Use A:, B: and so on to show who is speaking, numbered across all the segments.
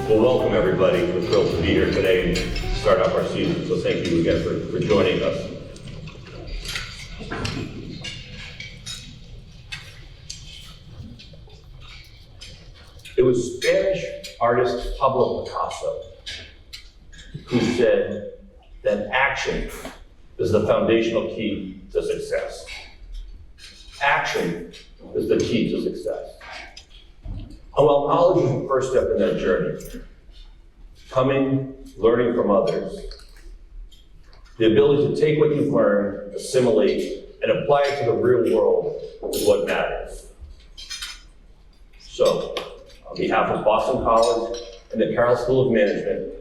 A: Well, welcome everybody. We're thrilled to be here today and start off our season. So thank you again for joining us. It was Spanish artist Pablo Picasso who said that action is the foundational key to success. Action is the key to success. And while knowledge is the first step in that journey, coming, learning from others, the ability to take what you've learned, assimilate, and apply it to the real world is what matters. So, on behalf of Boston College and the Carroll School of Management,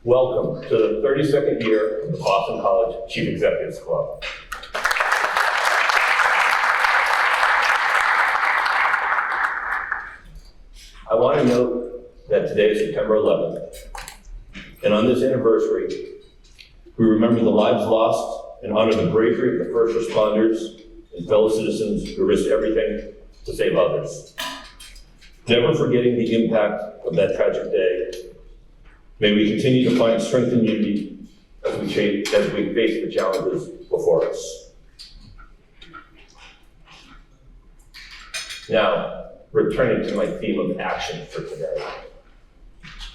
A: welcome to the 32nd year of the Boston College Chief Executives Club. I want to note that today is September 11th, and on this anniversary, we remember the lives lost and honor the bravery of the first responders and fellow citizens who risked everything to save others. Never forgetting the impact of that tragic day, may we continue to find strength and unity as we face the challenges before us. Now, returning to my theme of action for today.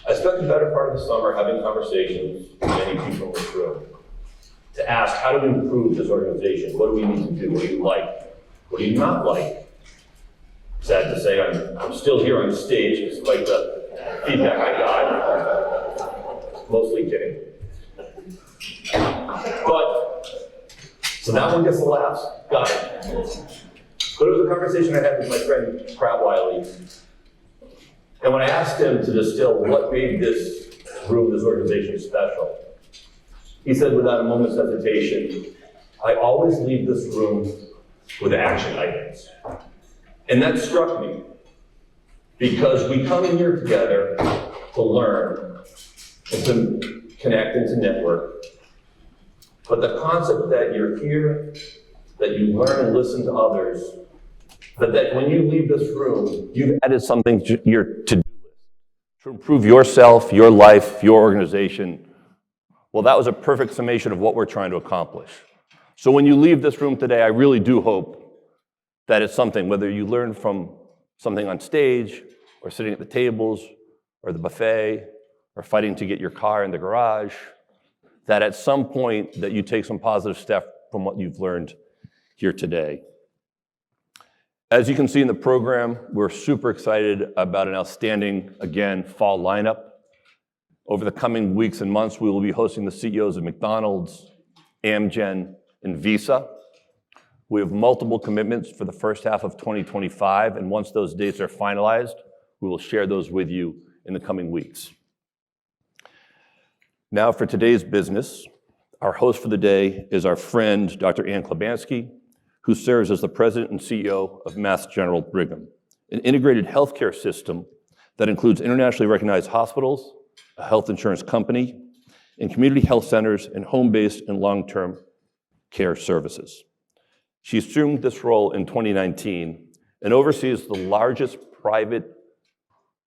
A: I spent the better part of the summer having conversations with many people in this room to ask, how do we improve this organization? What do we need to do? What do you like? What do you not like? Sad to say, I'm still here on stage despite the feedback I got. Mostly kidding. But, so that one gets the laughs. Got it. But it was a conversation I had with my friend Pratt Wiley. And when I asked him to distill what made this room, this organization special, he said without a moment's hesitation, I always leave this room with action items. And that struck me because we come in here together to learn and to connect and to network. But the concept that you're here, that you learn and listen to others, but that when you leave this room, you've added something to your to-do list to improve yourself, your life, your organization. Well, that was a perfect summation of what we're trying to accomplish. So when you leave this room today, I really do hope that it's something, whether you learn from something on stage, or sitting at the tables, or the buffet, or fighting to get your car in the garage, that at some point that you take some positive step from what you've learned here today. As you can see in the program, we're super excited about an outstanding, again, fall lineup. Over the coming weeks and months, we will be hosting the CEOs of McDonald's, Amgen, and Visa. We have multiple commitments for the first half of 2025, and once those dates are finalized, we will share those with you in the coming weeks. Now for today's business, our host for the day is our friend, Dr. Klibanksi, who serves as the president and CEO of Mass General Brigham, an integrated healthcare system that includes internationally recognized hospitals, a health insurance company, and community health centers and home-based and long-term care services. She assumed this role in 2019 and oversees the largest private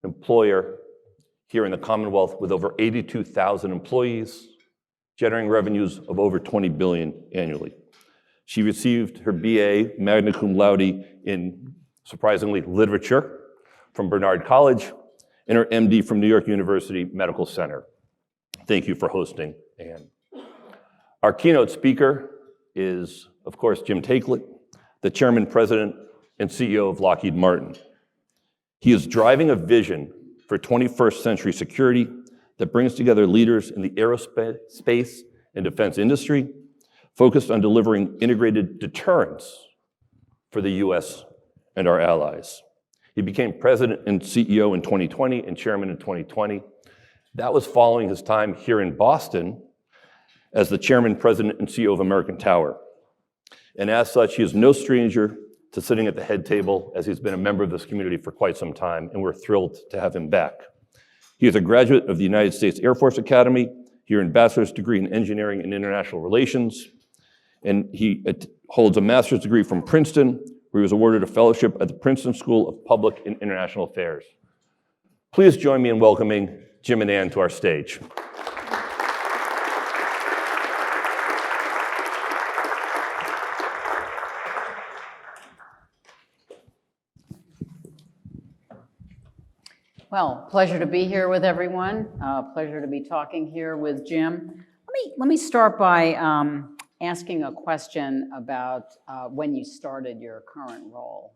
A: employer here in the Commonwealth with over 82,000 employees, generating revenues of over $20 billion annually. She received her BA, magna cum laude, in, surprisingly, literature from Barnard College, and her MD from New York University Medical Center. Thank you for hosting, Anne. Our keynote speaker is, of course, Jim Taiclet, the chairman, president, and CEO of Lockheed Martin. He is driving a vision for 21st century security that brings together leaders in the aerospace and defense industry, focused on delivering integrated deterrence for the US and our allies. He became president and CEO in 2020 and chairman in 2020. That was following his time here in Boston as the chairman, president, and CEO of American Tower. And as such, he is no stranger to sitting at the head table, as he's been a member of this community for quite some time, and we're thrilled to have him back. He is a graduate of the United States Air Force Academy, he earned a bachelor's degree in engineering and international relations, and he holds a master's degree from Princeton, where he was awarded a fellowship at the Princeton School of Public and International Affairs. Please join me in welcoming Jim and Ann to our stage.
B: Well, pleasure to be here with everyone. Pleasure to be talking here with Jim. Let me start by asking a question about when you started your current role.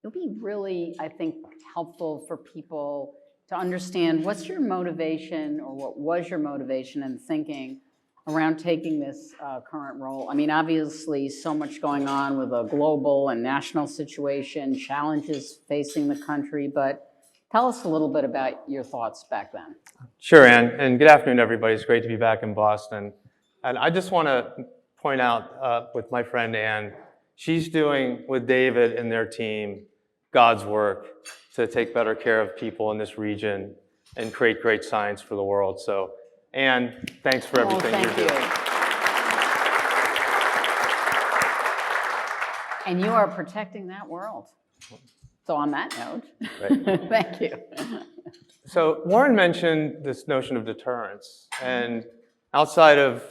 B: It'll be really, I think, helpful for people to understand what's your motivation, or what was your motivation and thinking around taking this current role. I mean, obviously, so much going on with a global and national situation, challenges facing the country, but tell us a little bit about your thoughts back then.
C: Sure, Ann, and good afternoon, everybody. It's great to be back in Boston. And I just want to point out with my friend Ann, she's doing with David and their team God's work to take better care of people in this region and create great science for the world. So, Ann, thanks for everything you're doing.
B: And you are protecting that world. So on that note,
C: Right.
B: thank you.
C: So Warren mentioned this notion of deterrence, and outside of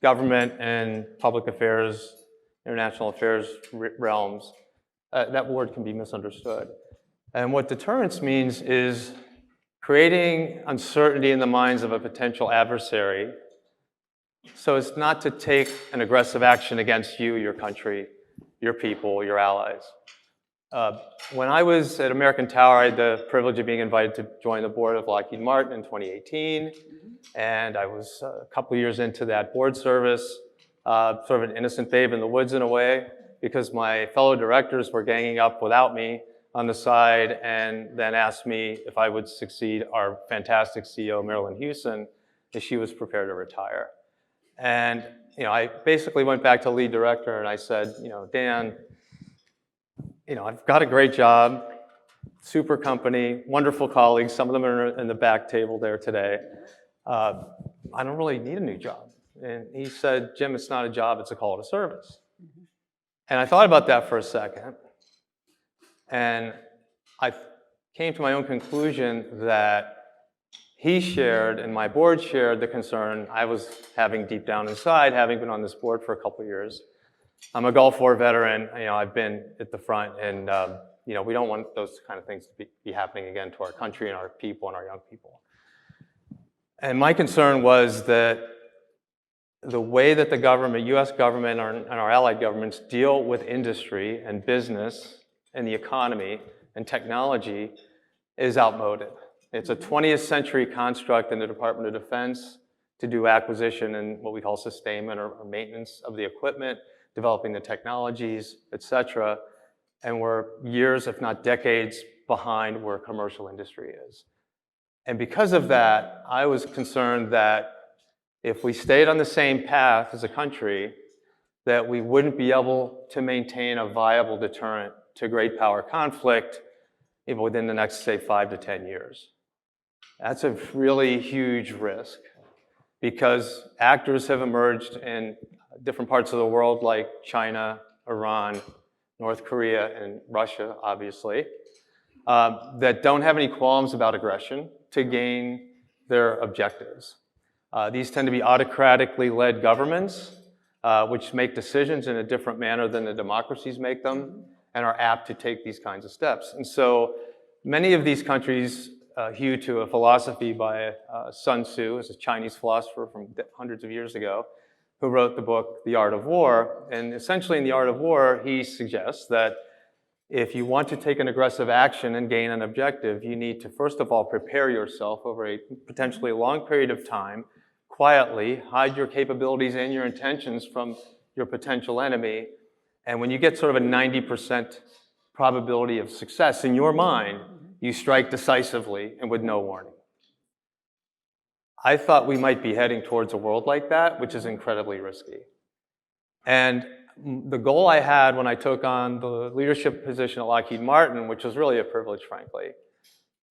C: government and public affairs, international affairs realms, that word can be misunderstood. And what deterrence means is creating uncertainty in the minds of a potential adversary so as not to take an aggressive action against you, your country, your people, your allies. When I was at American Tower, I had the privilege of being invited to join the board of Lockheed Martin in 2018. And I was a couple of years into that board service, sort of an innocent babe in the woods in a way, because my fellow directors were ganging up without me on the side and then asked me if I would succeed our fantastic CEO, Marilyn Houston, if she was prepared to retire. And I basically went back to lead director and I said, Dan, I've got a great job, super company, wonderful colleagues. Some of them are in the back table there today. I don't really need a new job. And he said, Jim, it's not a job, it's a call to service. And I thought about that for a second. And I came to my own conclusion that he shared and my board shared the concern I was having deep down inside, having been on this board for a couple of years. I'm a Gulf War veteran. I've been at the front, and we don't want those kind of things to be happening again to our country and our people and our young people. And my concern was that the way that the government, U.S. government and our allied governments deal with industry and business and the economy and technology is outmoded. It's a 20th century construct in the Department of Defense to do acquisition and what we call sustainment or maintenance of the equipment, developing the technologies, et cetera. And we're years, if not decades, behind where commercial industry is. And because of that, I was concerned that if we stayed on the same path as a country, that we wouldn't be able to maintain a viable deterrent to great power conflict even within the next, say, 5 to 10 years. That's a really huge risk because actors have emerged in different parts of the world like China, Iran, North Korea, and Russia, obviously, that don't have any qualms about aggression to gain their objectives. These tend to be autocratically led governments, which make decisions in a different manner than the democracies make them, and are apt to take these kinds of steps. And so many of these countries hew to a philosophy by Sun Tzu, who's a Chinese philosopher from hundreds of years ago, who wrote the book, The Art of War. And essentially in The Art of War, he suggests that if you want to take an aggressive action and gain an objective, you need to, first of all, prepare yourself over a potentially long period of time, quietly, hide your capabilities and your intentions from your potential enemy. And when you get sort of a 90% probability of success in your mind, you strike decisively and with no warning. I thought we might be heading towards a world like that, which is incredibly risky. And the goal I had when I took on the leadership position at Lockheed Martin, which was really a privilege, frankly,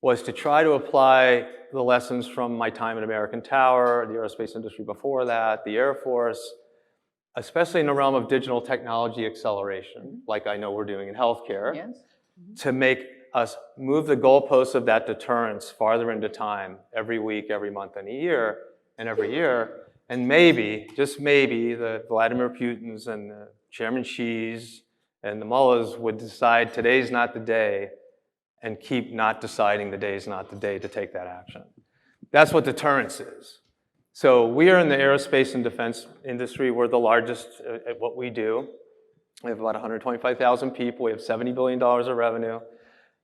C: was to try to apply the lessons from my time at American Tower, the aerospace industry before that, the Air Force, especially in the realm of digital technology acceleration, like I know we're doing in healthcare,
B: Yes.
C: to make us move the goalposts of that deterrence farther into time every week, every month, and every year. And maybe, just maybe, the Vladimir Putins and the Chairman Xi's and the mullahs would decide today's not the day and keep not deciding the day's not the day to take that action. That's what deterrence is. So we are in the aerospace and defense industry. We're the largest at what we do. We have about 125,000 people. We have $70 billion of revenue,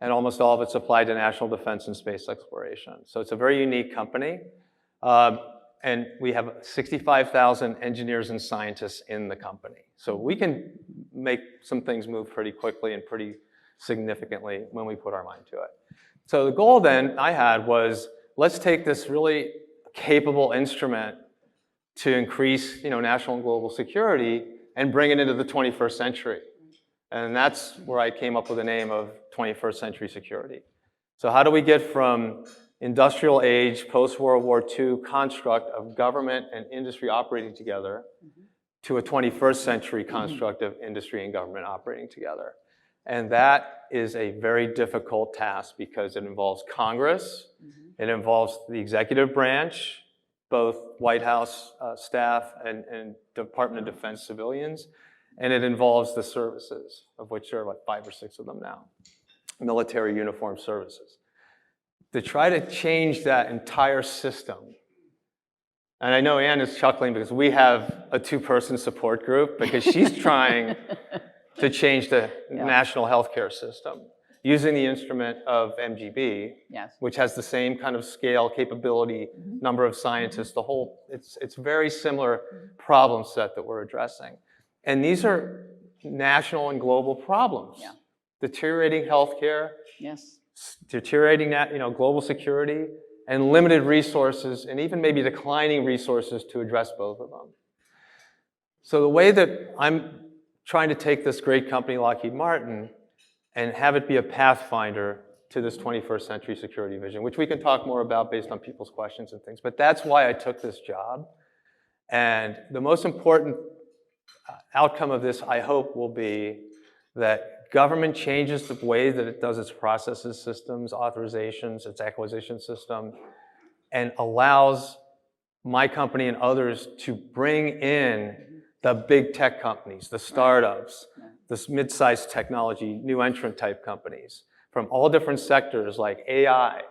C: and almost all of it's applied to national defense and space exploration. So it's a very unique company. And we have 65,000 engineers and scientists in the company. So we can make some things move pretty quickly and pretty significantly when we put our mind to it. So the goal then I had was, let's take this really capable instrument to increase, national and global security and bring it into the 21st century. And that's where I came up with the name of 21st century security. So how do we get from industrial age, post-World War II construct of government and industry operating together to a 21st century construct of industry and government operating together? And that is a very difficult task because it involves Congress, it involves the executive branch, both White House staff and Department of Defense civilians, and it involves the services, of which there are like 5 or 6 of them now, military uniformed services. To try to change that entire system, and I know Ann is chuckling because we have a 2-person support group because she's trying to change the national healthcare system using the instrument of MGB, which has the same kind of scale, capability, number of scientists, it's very similar problem set that we're addressing. And these are national and global problems. Deteriorating healthcare, deteriorating global security, and limited resources, and even maybe declining resources to address both of them. So the way that I'm trying to take this great company, Lockheed Martin, and have it be a pathfinder to this 21st century security vision, which we can talk more about based on people's questions and things. But that's why I took this job. And the most important outcome of this, I hope, will be that government changes the way that it does its processes, systems, authorizations, its acquisition system, and allows my company and others to bring in the big tech companies, the startups, the mid-sized technology, new entrant type companies from all different sectors like AI,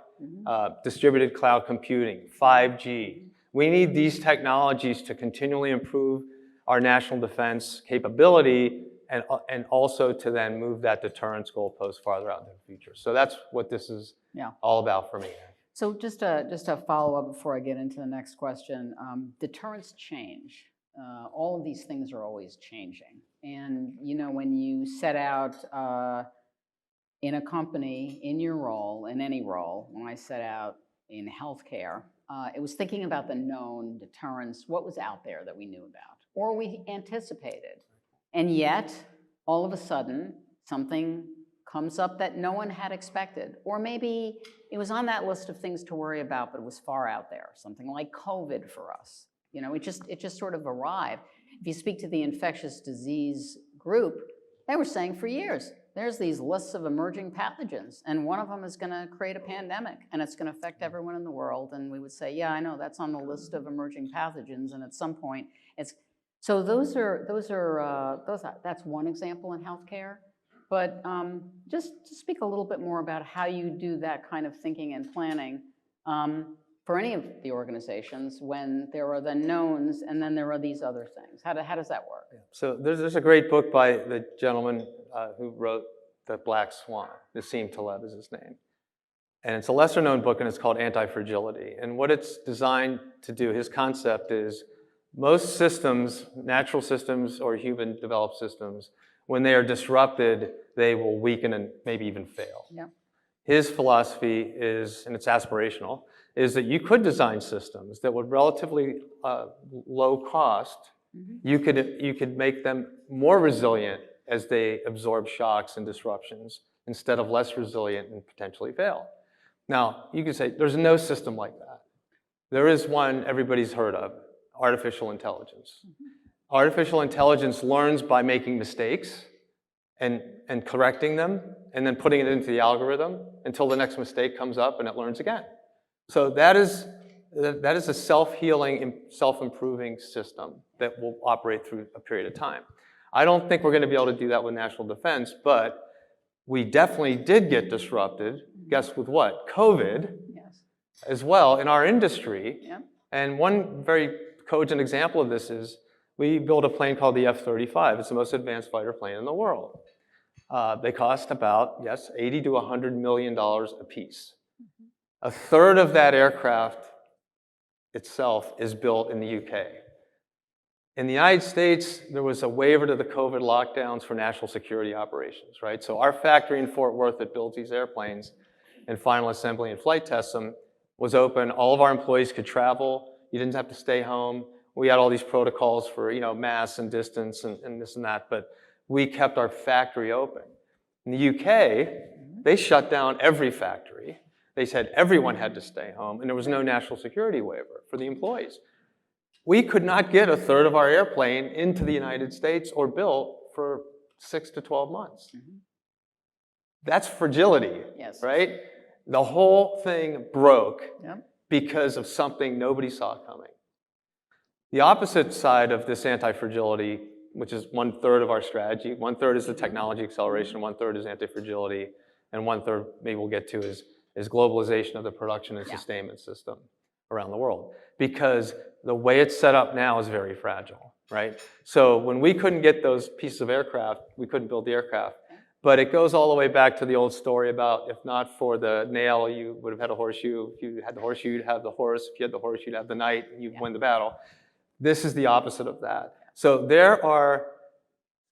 C: distributed cloud computing, 5G. We need these technologies to continually improve our national defense capability and also to then move that deterrence goalpost farther out into the future. So that's what this is all about for me.
B: So just a follow-up before I get into the next question. Deterrence change. All of these things are always changing. And when you set out in a company, in your role, in any role, when I set out in healthcare, it was thinking about the known deterrence, what was out there that we knew about, or we anticipated. And yet, all of a sudden, something comes up that no one had expected. Or maybe it was on that list of things to worry about, but it was far out there. Something like COVID for us. It just sort of arrived. If you speak to the infectious disease group, they were saying for years, there's these lists of emerging pathogens, and one of them is going to create a pandemic, and it's going to affect everyone in the world. And we would say, yeah, I know, that's on the list of emerging pathogens, and at some point, it's... So that's one example in healthcare. But just to speak a little bit more about how you do that kind of thinking and planning for any of the organizations when there are the knowns and then there are these other things. How does that work?
C: So there's a great book by the gentleman who wrote The Black Swan. Nassim Taleb is his name. And it's a lesser known book and it's called Anti-Fragility. And what it's designed to do, his concept is most systems, natural systems or human developed systems, when they are disrupted, they will weaken and maybe even fail. His philosophy is, and it's aspirational, is that you could design systems that would relatively low cost, you could make them more resilient as they absorb shocks and disruptions instead of less resilient and potentially fail. Now, you could say there's no system like that. There is one everybody's heard of, artificial intelligence. Artificial intelligence learns by making mistakes and correcting them and then putting it into the algorithm until the next mistake comes up and it learns again. So that is a self-healing, self-improving system that will operate through a period of time. I don't think we're going to be able to do that with national defense, but we definitely did get disrupted. Guess with what? COVID,
B: Yes.
C: as well in our industry.
B: Yep.
C: And one very cogent example of this is we built a plane called the F-35. It's the most advanced fighter plane in the world. They cost about, yes, $80 to $100 million a piece. A third of that aircraft itself is built in the UK. In the United States, there was a waiver to the COVID lockdowns for national security operations, right? So our factory in Fort Worth that builds these airplanes and final assembly and flight tests them was open. All of our employees could travel. You didn't have to stay home. We had all these protocols for, masks and distance and this and that, but we kept our factory open. In the UK, they shut down every factory. They said everyone had to stay home, and there was no national security waiver for the employees. We could not get a third of our airplane into the United States or built for 6 to 12 months.
B: Mm-hmm.
C: That's fragility,
B: Yes.
C: right? The whole thing broke
B: Yep.
C: because of something nobody saw coming. The opposite side of this anti-fragility, which is 1/3 of our strategy, 1/3 is the technology acceleration, 1/3 is anti-fragility, and 1/3 maybe we'll get to is globalization of the production and sustainment system around the world. Because the way it's set up now is very fragile, right? So when we couldn't get those pieces of aircraft, we couldn't build the aircraft. But it goes all the way back to the old story about if not for the nail, you would have had a horseshoe. If you had the horseshoe, you'd have the horse. If you had the horse, you'd have the knight, and you'd win the battle. This is the opposite of that. So there are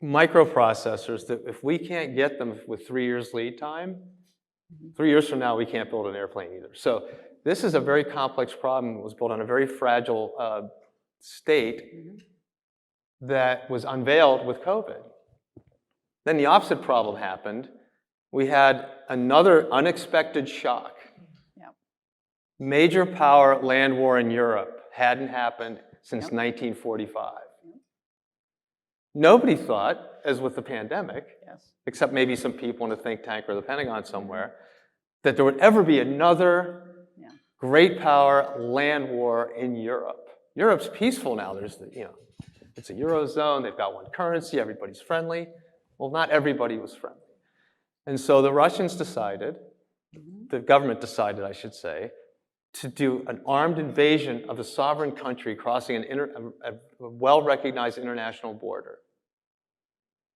C: microprocessors that if we can't get them with 3 years lead time, 3 years from now, we can't build an airplane either. So this is a very complex problem. It was built on a very fragile state that was unveiled with COVID. Then the opposite problem happened. We had another unexpected shock.
B: Yep.
C: Major power land war in Europe hadn't happened since 1945. Nobody thought, as with the pandemic,
B: Yes.
C: except maybe some people in a think tank or the Pentagon somewhere, that there would ever be another great power land war in Europe. Europe's peaceful now. It's a Eurozone. They've got one currency. Everybody's friendly. Well, not everybody was friendly. And so the Russians decided, the government decided, I should say, to do an armed invasion of a sovereign country crossing a well-recognized international border.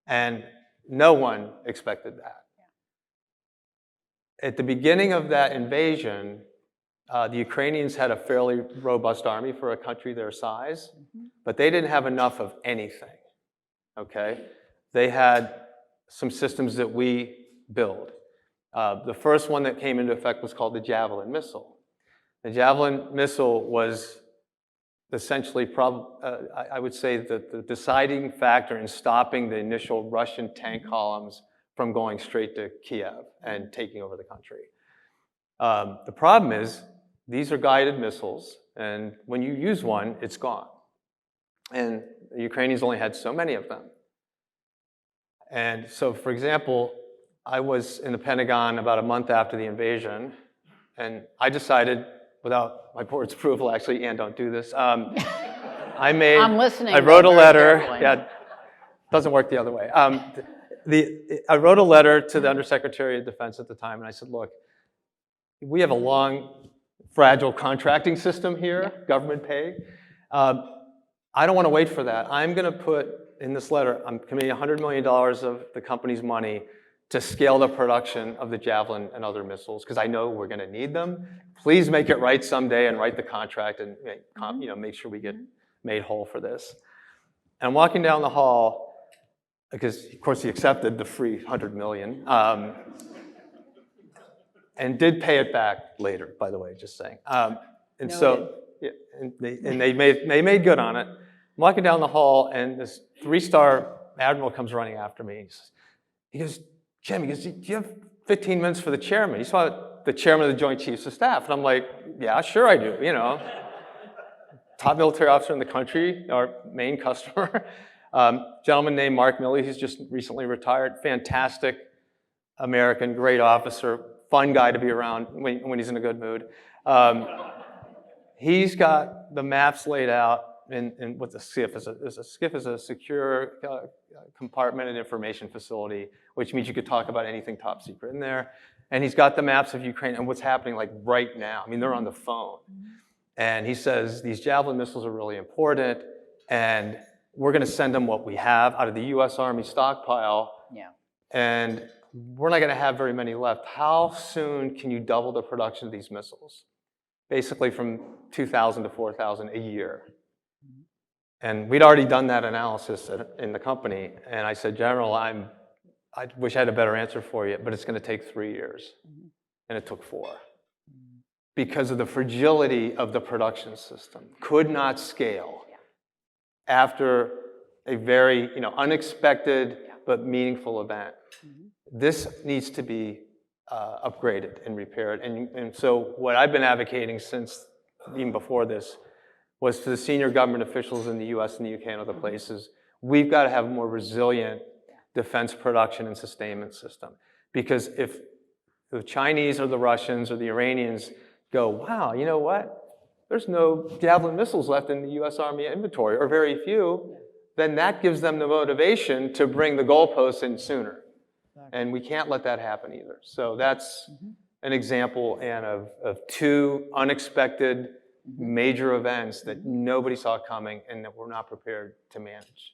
C: And no one expected that. At the beginning of that invasion, the Ukrainians had a fairly robust army for a country their size, but they didn't have enough of anything, okay? They had some systems that we build. The first one that came into effect was called the Javelin missile. The Javelin missile was essentially, I would say, the deciding factor in stopping the initial Russian tank columns from going straight to Kiev and taking over the country. The problem is, these are guided missiles, and when you use one, it's gone. And the Ukrainians only had so many of them. And so, for example, I was in the Pentagon about a month after the invasion, and I decided, without my board's approval, actually, Ann, don't do this. I'm
B: listening.
C: I wrote a
B: very
C: letter.
B: carefully.
C: Yeah, doesn't work the other way. I wrote a letter to the Undersecretary of Defense at the time, and I said, look, we have a long, fragile contracting system here, government pay. I don't want to wait for that. I'm going to put in this letter, I'm committing $100 million of the company's money to scale the production of the Javelin and other missiles, because I know we're going to need them. Please make it right someday and write the contract and make sure we get made whole for this. And I'm walking down the hall, because of course he accepted the free $100 million, and did pay it back later, by the way, just saying. And so, yeah, and they made good on it. I'm walking down the hall, and this 3-star admiral comes running after me. He goes, Jim, he goes, do you have 15 minutes for the chairman? He saw the chairman of the Joint Chiefs of Staff. And I'm like, yeah, sure I do, Top military officer in the country, our main customer. Gentleman named Mark Milley, who's just recently retired, fantastic American, great officer, fun guy to be around when he's in a good mood. He's got the maps laid out in what the SCIF is. A SCIF is a secure compartmented information facility, which means you could talk about anything top secret in there. And he's got the maps of Ukraine and what's happening like right now. I mean, they're on the phone. And he says, these Javelin missiles are really important, and we're gonna send them what we have out of the US Army stockpile.
B: Yeah.
C: And we're not gonna have very many left. How soon can you double the production of these missiles? Basically from 2,000 to 4,000 a year. And we'd already done that analysis in the company. And I said, General, I wish I had a better answer for you, but it's gonna take 3 years. And it took 4. Because of the fragility of the production system. Could not scale after a very unexpected but meaningful event. This needs to be upgraded and repaired. And so what I've been advocating since even before this was to the senior government officials in the US and the UK and other places, we've got to have a more resilient defense production and sustainment system. Because if the Chinese or the Russians or the Iranians go, wow, you know what? There's no Javelin missiles left in the US Army inventory, or very few, then that gives them the motivation to bring the goalposts in sooner. And we can't let that happen either. So that's an example, Ann, of 2 unexpected major events that nobody saw coming and that we're not prepared to manage.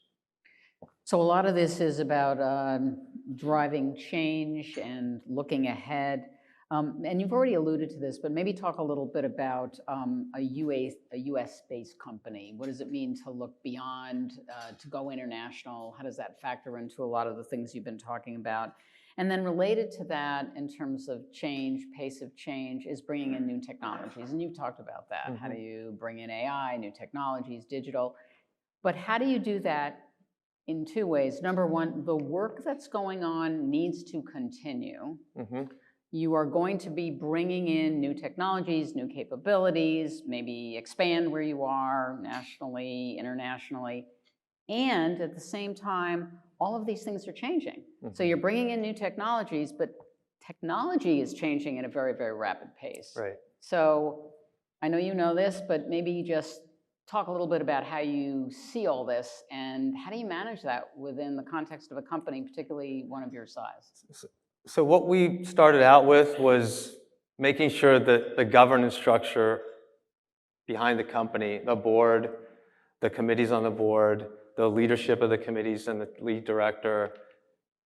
B: So a lot of this is about driving change and looking ahead. And you've already alluded to this, but maybe talk a little bit about a US-based company. What does it mean to look beyond, to go international? How does that factor into a lot of the things you've been talking about? And then related to that, in terms of change, pace of change, is bringing in new technologies. And you've talked about that. How do you bring in AI, new technologies, digital? But how do you do that in 2 ways? Number one, the work that's going on needs to continue. You are going to be bringing in new technologies, new capabilities, maybe expand where you are nationally, internationally. And at the same time, all of these things are changing. So you're bringing in new technologies, but technology is changing at a very, very rapid pace.
C: Right.
B: So I know you know this, but maybe just talk a little bit about how you see all this and how do you manage that within the context of a company, particularly one of your size?
C: So what we started out with was making sure that the governance structure behind the company, the board, the committees on the board, the leadership of the committees and the lead director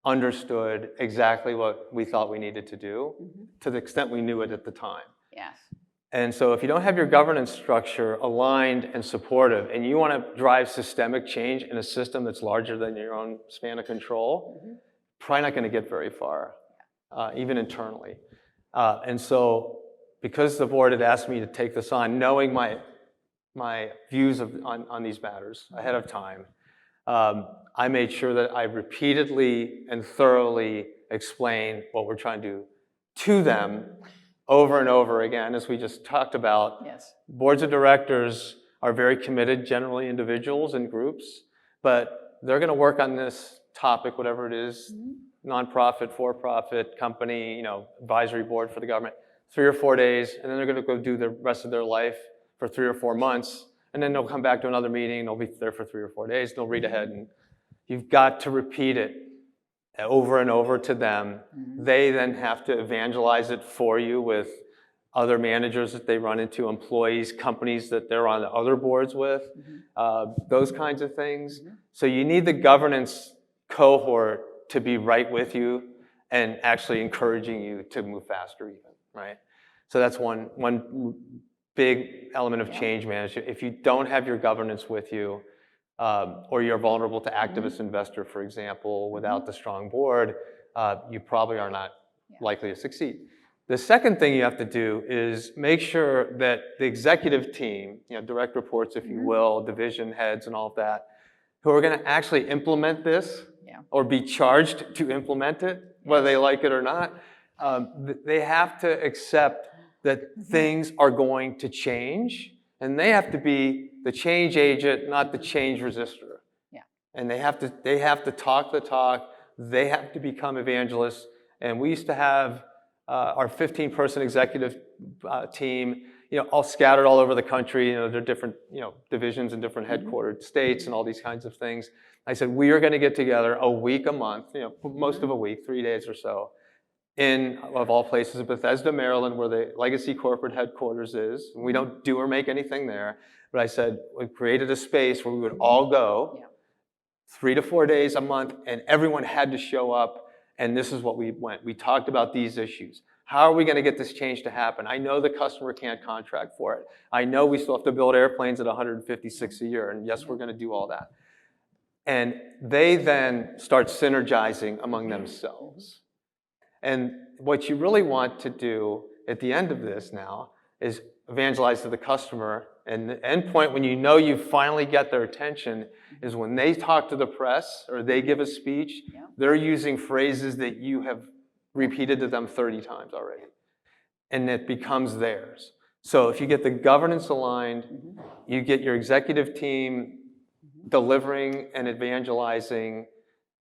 C: understood exactly what we thought we needed to do to the extent we knew it at the time.
B: Yes.
C: And so if you don't have your governance structure aligned and supportive, and you want to drive systemic change in a system that's larger than your own span of control, probably not going to get very far, even internally. And so because the board had asked me to take this on, knowing my views on these matters ahead of time, I made sure that I repeatedly and thoroughly explained what we're trying to do to them over and over again, as we just talked about.
B: Yes.
C: Boards of directors are very committed, generally individuals and groups, but they're going to work on this topic, whatever it is, nonprofit, for-profit, company, advisory board for the government, 3 or 4 days, and then they're going to go do the rest of their life for 3 or 4 months, and then they'll come back to another meeting, and they'll be there for 3 or 4 days, and they'll read ahead, and you've got to repeat it over and over to them. They then have to evangelize it for you with other managers that they run into, employees, companies that they're on the other boards with, those kinds of things. So you need the governance cohort to be right with you and actually encouraging you to move faster even, right? So that's one big element of change management. If you don't have your governance with you, or you're vulnerable to activist investor, for example, without the strong board, you probably are not likely to succeed. The second thing you have to do is make sure that the executive team, direct reports, if you will, division heads and all of that, who are going to actually implement this or be charged to implement it, whether they like it or not, they have to accept that things are going to change, and they have to be the change agent, not the change resistor. And they have to talk the talk. They have to become evangelists, And we used to have our 15-person executive team, all scattered all over the country. There are different, divisions in different headquartered states and all these kinds of things. I said, we are going to get together a week a month, most of a week, 3 days or so, in, of all places, Bethesda, Maryland, where the legacy corporate headquarters is. We don't do or make anything there. But I said, we created a space where we would all go 3 to 4 days a month, and everyone had to show up, and this is what we went. We talked about these issues. How are we going to get this change to happen? I know the customer can't contract for it. I know we still have to build airplanes at 156 a year, and yes, we're going to do all that. And they then start synergizing among themselves. And what you really want to do at the end of this now is evangelize to the customer. And the end point, when you know you finally get their attention, is when they talk to the press or they give a speech, they're using phrases that you have repeated to them 30 times already. And it becomes theirs. So if you get the governance aligned, you get your executive team delivering and evangelizing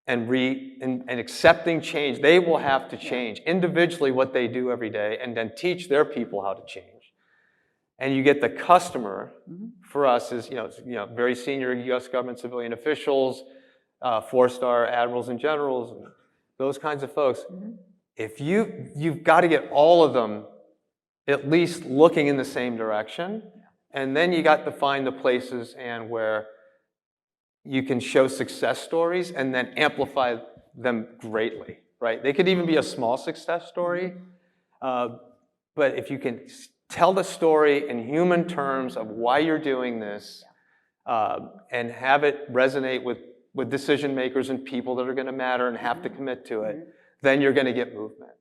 C: and accepting change. They will have to change individually what they do every day and then teach their people how to change. And you get the customer, for us, is very senior U.S. government civilian officials, 4-star admirals and generals, and those kinds of folks. If you've got to get all of them at least looking in the same direction, and then you got to find the places and where you can show success stories and then amplify them greatly, right? They could even be a small success story, but if you can tell the story in human terms of why you're doing this, and have it resonate with decision makers and people that are going to matter and have to commit to it, then you're going to get movement.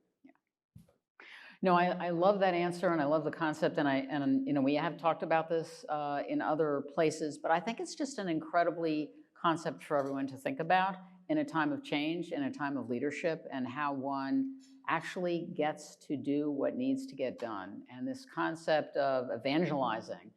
B: No, I love that answer, and I love the concept, and we have talked about this in other places, but I think it's just an incredibly concept for everyone to think about in a time of change, in a time of leadership, and how one actually gets to do what needs to get done. And this concept of evangelizing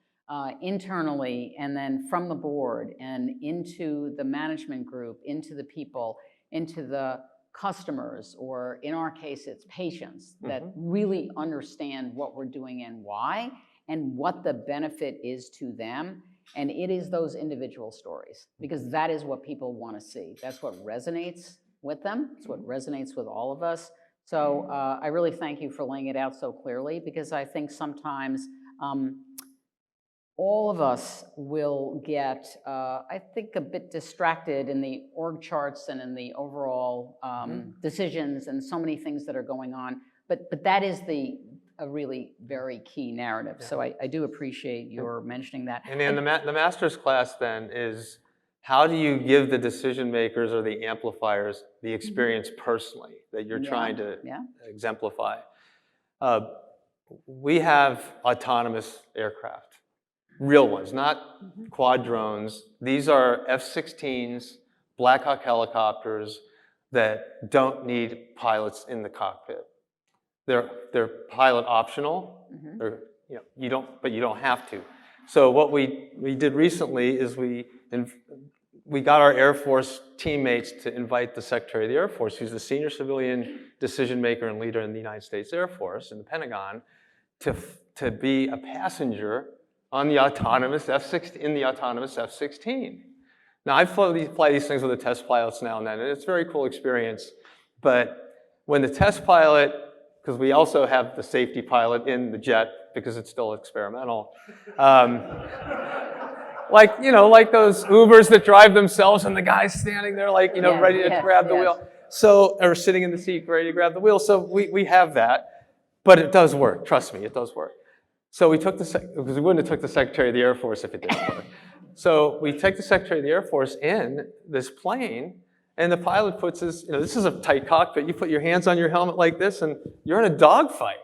B: internally, and then from the board, and into the management group, into the people, into the customers, or in our case, it's patients that really understand what we're doing and why, and what the benefit is to them. And it is those individual stories, because that is what people want to see. That's what resonates with them. It's what resonates with all of us. So I really thank you for laying it out so clearly, because I think sometimes all of us will get, I think, a bit distracted in the org charts and in the overall decisions and so many things that are going on. But that is a really very key narrative. So I do appreciate your mentioning that.
C: And then the master's class then is, how do you give the decision makers or the amplifiers the experience personally that you're trying to exemplify? We have autonomous aircraft. Real ones, not quad drones. These are F-16s, Black Hawk helicopters that don't need pilots in the cockpit. They're pilot optional. You don't have to. So what we did recently is we got our Air Force teammates to invite the Secretary of the Air Force, who's the senior civilian decision maker and leader in the United States Air Force in the Pentagon, to be a passenger on the autonomous F-16, in the autonomous F-16. Now, I fly these things with the test pilots now and then, and it's a very cool experience. But when the test pilot, because we also have the safety pilot in the jet because it's still experimental, like those Ubers that drive themselves and the guy's standing there ready to grab the wheel. So, or sitting in the seat ready to grab the wheel. So we have that, but it does work. Trust me, it does work. So we took because we wouldn't have took the Secretary of the Air Force if it didn't work. So we take the Secretary of the Air Force in this plane, and the pilot puts his, this is a tight cockpit. You put your hands on your helmet like this, and you're in a dogfight.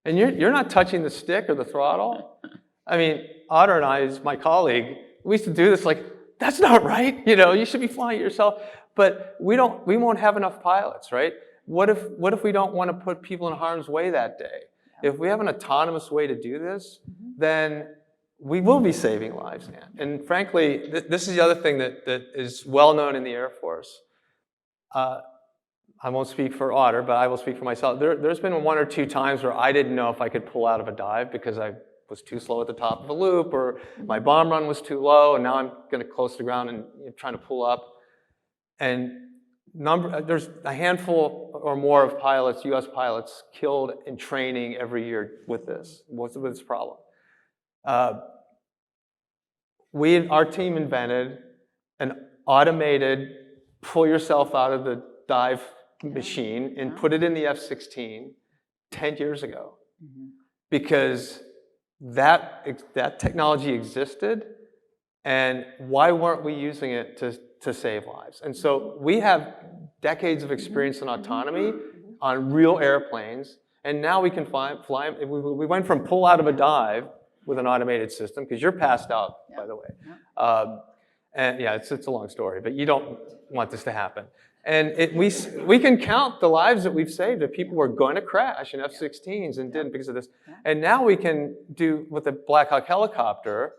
C: And you're not touching the stick or the throttle. I mean, Otter and I, my colleague, we used to do this like, that's not right. You should be flying it yourself. But we won't have enough pilots, right? What if we don't want to put people in harm's way that day? If we have an autonomous way to do this, then we will be saving lives. And frankly, this is the other thing that is well known in the Air Force. I won't speak for Otter, but I will speak for myself. There's been 1 or 2 times where I didn't know if I could pull out of a dive because I was too slow at the top of the loop, or my bomb run was too low, and now I'm going to close to the ground and trying to pull up. And there's a handful or more of pilots, U.S. pilots, killed in training every year with this problem. Our team invented an automated pull yourself out of the dive machine and put it in the F-16 10 years ago, because that technology existed, and why weren't we using it to save lives? And so we have decades of experience in autonomy on real airplanes, and now we can fly. We went from pull out of a dive with an automated system, because you're passed out, by the way. And yeah, it's a long story, but you don't want this to happen. And we can count the lives that we've saved of people who were going to crash in F-16s and didn't because of this. And now we can do with the Black Hawk helicopter,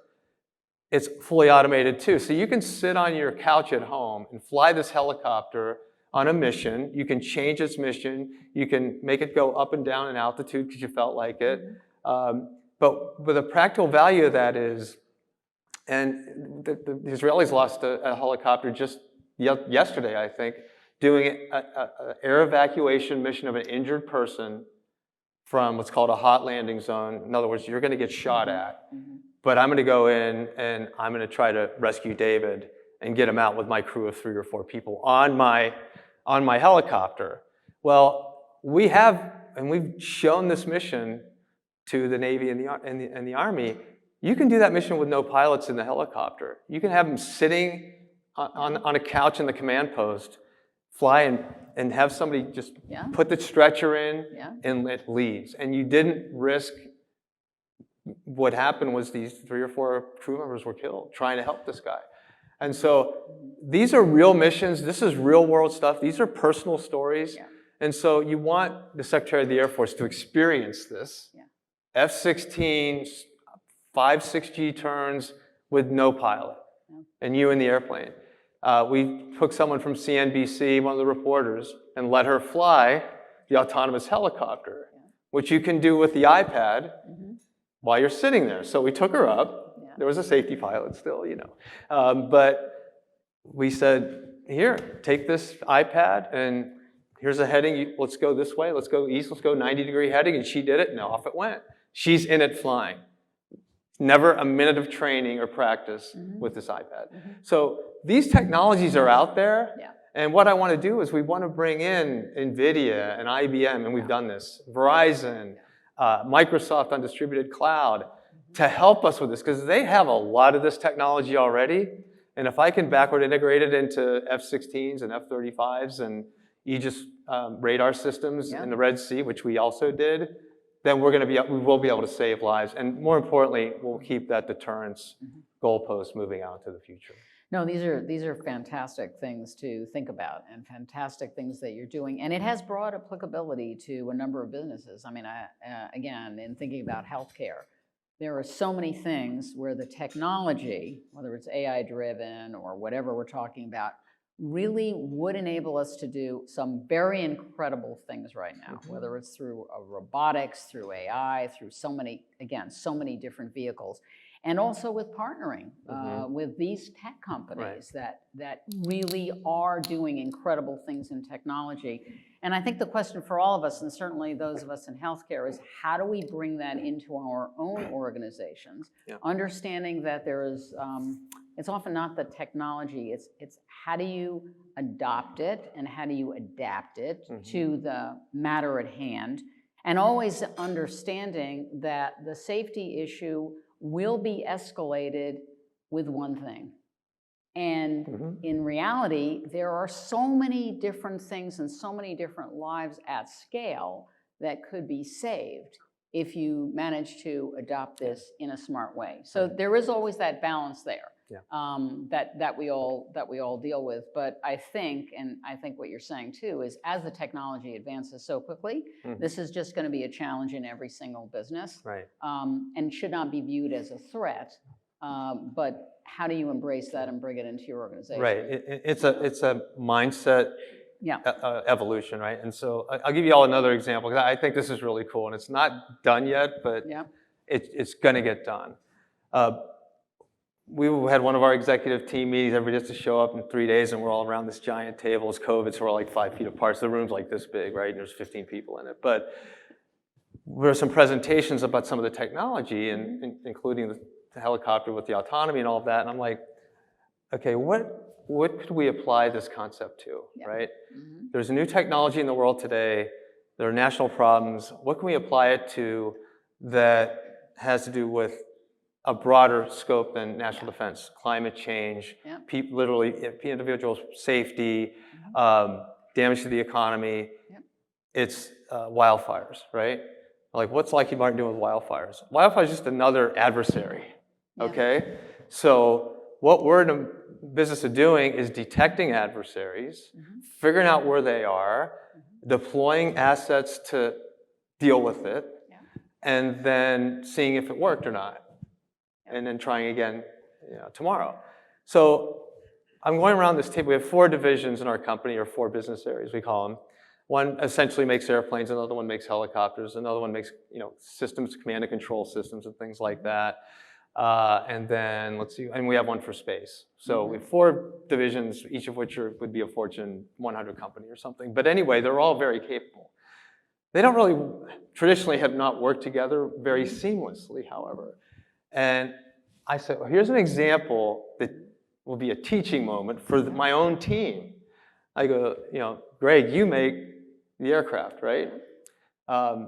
C: it's fully automated too. So you can sit on your couch at home and fly this helicopter on a mission. You can change its mission. You can make it go up and down in altitude because you felt like it. But the practical value of that is, and the Israelis lost a helicopter just yesterday, I think, doing an air evacuation mission of an injured person from what's called a hot landing zone. In other words, you're going to get shot at, but I'm going to go in and I'm going to try to rescue David and get him out with my crew of 3 or 4 people on my helicopter. Well, we've shown this mission to the Navy and the Army. You can do that mission with no pilots in the helicopter. You can have them sitting on a couch in the command post, fly and have somebody just put the stretcher in and it leaves. And you didn't risk. What happened was these 3 or 4 crew members were killed trying to help this guy. And so these are real missions. This is real world stuff. These are personal stories. And so you want the Secretary of the Air Force to experience this. F-16, 5-6G turns with no pilot, and you in the airplane. We took someone from CNBC, one of the reporters, and let her fly the autonomous helicopter, which you can do with the iPad while you're sitting there. So we took her up. There was a safety pilot still, but we said, here, take this iPad, and here's a heading. Let's go this way. Let's go east. Let's go 90-degree heading. And she did it, and off it went. She's in it flying. Never a minute of training or practice with this iPad. So these technologies are out there. And what I want to do is we want to bring in NVIDIA and IBM, and we've done this, Verizon, Microsoft on distributed cloud, to help us with this, because they have a lot of this technology already. And if I can backward integrate it into F-16s and F-35s and Aegis radar systems in the Red Sea, which we also did, then we will be able to save lives. And more importantly, we'll keep that deterrence goalpost moving out to the future.
B: No, these are fantastic things to think about, and fantastic things that you're doing. And it has broad applicability to a number of businesses. I mean, again, in thinking about healthcare, there are so many things where the technology, whether it's AI-driven or whatever we're talking about, really would enable us to do some very incredible things right now, whether it's through robotics, through AI, through so many different vehicles, and also with partnering with these tech companies that really are doing incredible things in technology. And I think the question for all of us, and certainly those of us in healthcare, is how do we bring that into our own organizations, understanding that there is, it's often not the technology, it's how do you adopt it and how do you adapt it to the matter at hand, and always understanding that the safety issue will be escalated with one thing. And in reality, there are so many different things and so many different lives at scale that could be saved if you manage to adopt this in a smart way. So there is always that balance there that we all deal with. But I think what you're saying too is, as the technology advances so quickly, this is just going to be a challenge in every single business, and should not be viewed as a threat. But how do you embrace that and bring it into your organization?
C: Right. It's a mindset
B: Yeah.
C: evolution, right? And so I'll give you all another example, because I think this is really cool, and it's not done yet, but
B: Yeah.
C: it's going to get done. We had one of our executive team meetings. Everybody has to show up in 3 days, and we're all around this giant table. It's COVID, so we're like 5 feet apart. So the room's like this big, right? And there's 15 people in it. But there were some presentations about some of the technology, and including the helicopter with the autonomy and all of that. And I'm like, okay, what could we apply this concept to, right? There's a new technology in the world today. There are national problems. What can we apply it to that has to do with a broader scope than national defense, climate change, literally individual safety, damage to the economy. It's wildfires, right? Like, what's Lockheed Martin doing with wildfires? Wildfire is just another adversary, okay? So what we're in the business of doing is detecting adversaries, figuring out where they are, deploying assets to deal with it, and then seeing if it worked or not. And then trying again tomorrow. So I'm going around this table. We have 4 divisions in our company, or 4 business areas, we call them. One essentially makes airplanes, another one makes helicopters, another one makes systems, command and control systems and things like that. And then let's see, and we have one for space. So we have 4 divisions, each of which would be a Fortune 100 company or something. But anyway, they're all very capable. They don't really, traditionally have not worked together very seamlessly, however. And I said, well, here's an example that will be a teaching moment for my own team. I go, Greg, you make the aircraft, right?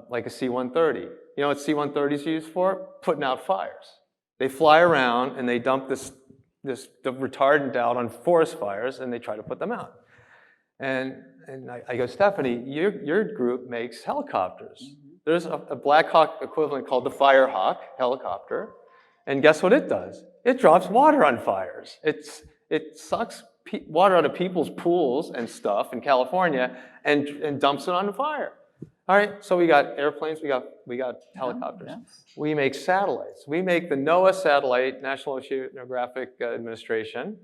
C: Like a C-130. You know what C-130 is used for? Putting out fires. They fly around and they dump the retardant out on forest fires, and they try to put them out. And I go, Stephanie, your group makes helicopters. There's a Black Hawk equivalent called the Firehawk helicopter. And guess what it does? It drops water on fires. It sucks water out of people's pools and stuff in California and dumps it on the fire. All right, so we got airplanes, we got helicopters. We make satellites. We make the NOAA satellite, National Oceanographic Administration,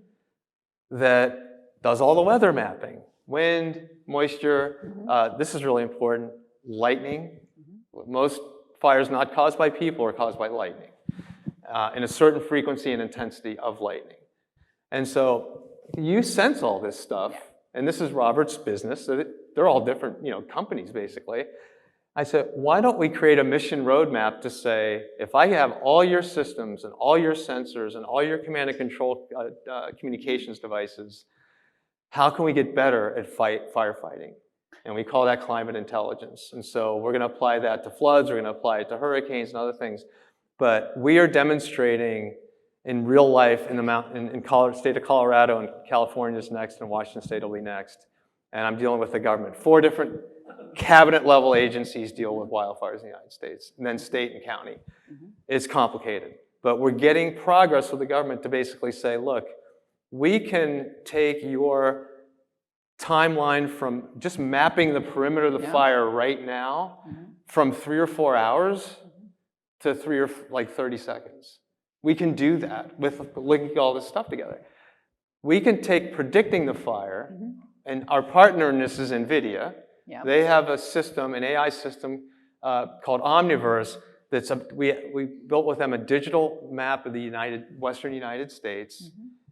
C: that does all the weather mapping. Wind, moisture, this is really important, lightning. Most fires not caused by people are caused by lightning. In a certain frequency and intensity of lightning. And so you sense all this stuff, and this is Robert's business, so they're all different companies basically. I said, why don't we create a mission roadmap to say, if I have all your systems and all your sensors and all your command and control communications devices, how can we get better at firefighting? And we call that climate intelligence. And so we're going to apply that to floods, we're going to apply it to hurricanes and other things. But we are demonstrating in real life in the state of Colorado, and California is next, and Washington State will be next. And I'm dealing with the government. 4 different cabinet-level agencies deal with wildfires in the United States, and then state and county. It's complicated. But we're getting progress with the government to basically say, look, we can take your timeline from just mapping the perimeter of the fire right now from 3 or 4 hours to 30 seconds. We can do that with linking all this stuff together. We can take predicting the fire, and our partner in this is NVIDIA. They have a system, an AI system called Omniverse. We built with them a digital map of the Western United States,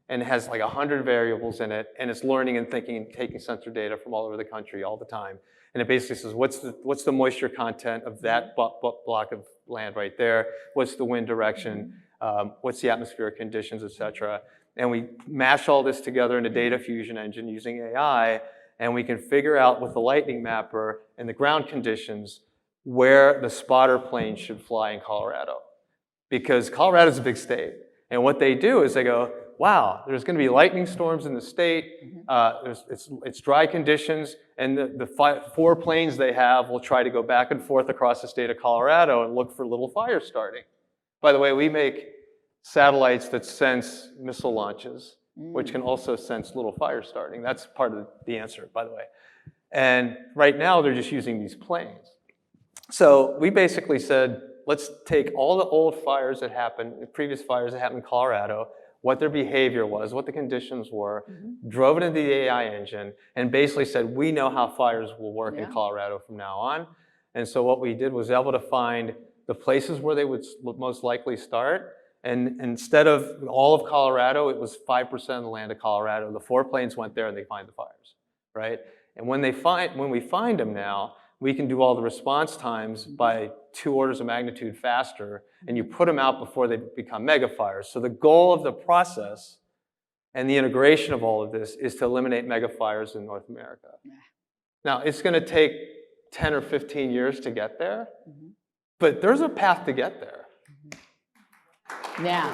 C: and it has like 100 variables in it, and it's learning and thinking and taking sensor data from all over the country all the time. And it basically says, what's the moisture content of that block of land right there? What's the wind direction? What's the atmospheric conditions, et cetera? And we mash all this together in a data fusion engine using AI, and we can figure out with the lightning mapper and the ground conditions where the spotter plane should fly in Colorado. Because Colorado's a big state. And what they do is they go, wow, there's going to be lightning storms in the state. It's dry conditions, and the 4 planes they have will try to go back and forth across the state of Colorado and look for little fires starting. By the way, we make satellites that sense missile launches, which can also sense little fires starting. That's part of the answer, by the way. And right now, they're just using these planes. So we basically said, let's take all the old fires that happened, the previous fires that happened in Colorado. what their behavior was, what the conditions were, drove it into the AI engine, and basically said, we know how fires will work in Colorado from now on. And so what we did was able to find the places where they would most likely start. And instead of all of Colorado, it was 5% of the land of Colorado. The 4 planes went there and they find the fires, right? And when we find them now, we can do all the response times by 2 orders of magnitude faster, and you put them out before they become mega fires. So the goal of the process and the integration of all of this is to eliminate mega fires in North America. Now, it's going to take 10 or 15 years to get there, but there's a path to get there.
B: Yeah.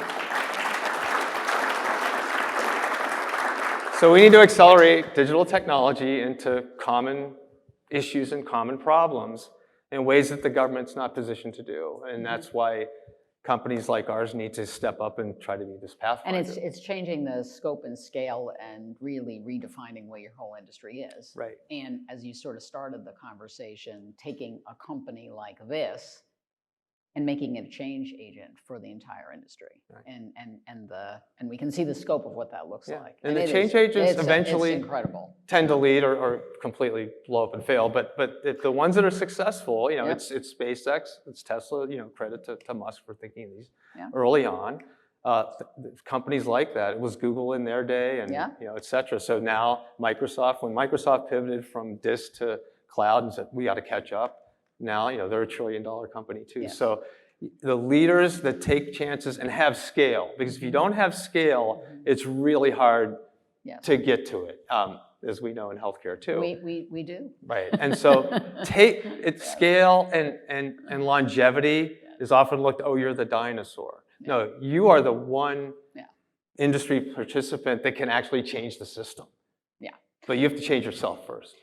C: So we need to accelerate digital technology into common issues and common problems in ways that the government's not positioned to do. And that's why companies like ours need to step up and try to be this pathfinder.
B: And it's changing the scope and scale and really redefining what your whole industry is.
C: Right.
B: And as you sort of started the conversation, taking a company like this and making it a change agent for the entire industry. Right. And we can see the scope of what that looks like.
C: And the change agents eventually
B: incredible.
C: Tend to lead or completely blow up and fail. But the ones that are successful, it's SpaceX, it's Tesla, credit to Musk for thinking of these early on. Companies like that, it was Google in their day and et cetera. So now Microsoft, when Microsoft pivoted from disk to cloud and said, we got to catch up, now, they're a $1 trillion company too. Yes. So the leaders that take chances and have scale, because if you don't have scale, it's really hard to get to it, as we know in healthcare too.
B: We do.
C: Right, and so scale and longevity is often looked, you're the dinosaur. No, you are the one industry participant that can actually change the system. Yeah. But you have to change yourself first.